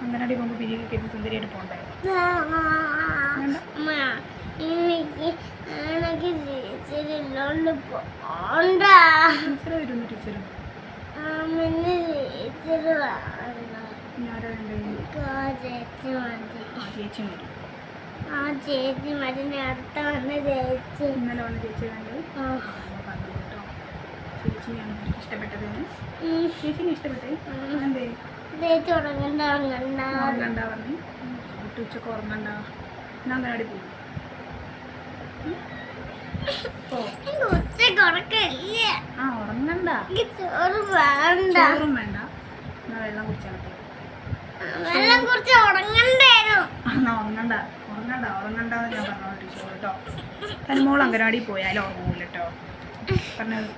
അംഗനവാടി പോകുമ്പോൾ പിരിയൊക്കെ കെട്ടി സുന്ദരിയായിട്ട് പോകണ്ടേ? ടീച്ചർ വരുന്നു. ടീച്ചർ ചേച്ചി വരും. ചേച്ചി മരുന്ന് അടുത്ത വന്ന ചേച്ചി ഇന്നലെ വന്ന ചേച്ചി കണ്ട് പറഞ്ഞു കേട്ടോ. ചേച്ചിയാണ് ഇഷ്ടപ്പെട്ടത്. ചേച്ചിനെ ഇഷ്ടപ്പെട്ടേ? എന്തേ ചേച്ചി ഉറങ്ങണ്ട ഉറങ്ങണ്ട ഉറങ്ങണ്ട പറഞ്ഞു. കുട്ടി ഉച്ചക്ക് ഉറങ്ങണ്ട. ഞാൻ അംഗനവാടി പോകും. ഉച്ചക്ക് ഉറക്കല്ല. ആ ഉറങ്ങണ്ട. ചോറ് വേണ്ട. ചോറും വേണ്ട. എന്നാ വെള്ളം കുടിച്ചാൽ മതി. വെള്ളം കുറിച്ച് ഉറങ്ങണ്ടേനു. എന്നാ ഉറങ്ങണ്ട ഉറങ്ങണ്ട ഉറങ്ങണ്ടെന്ന് ഞാൻ പറഞ്ഞോ ടീച്ചർ കേട്ടോ. തന്മോൾ അംഗനവാടി പോയാലും ഉറങ്ങൂല കേട്ടോ പറഞ്ഞത്.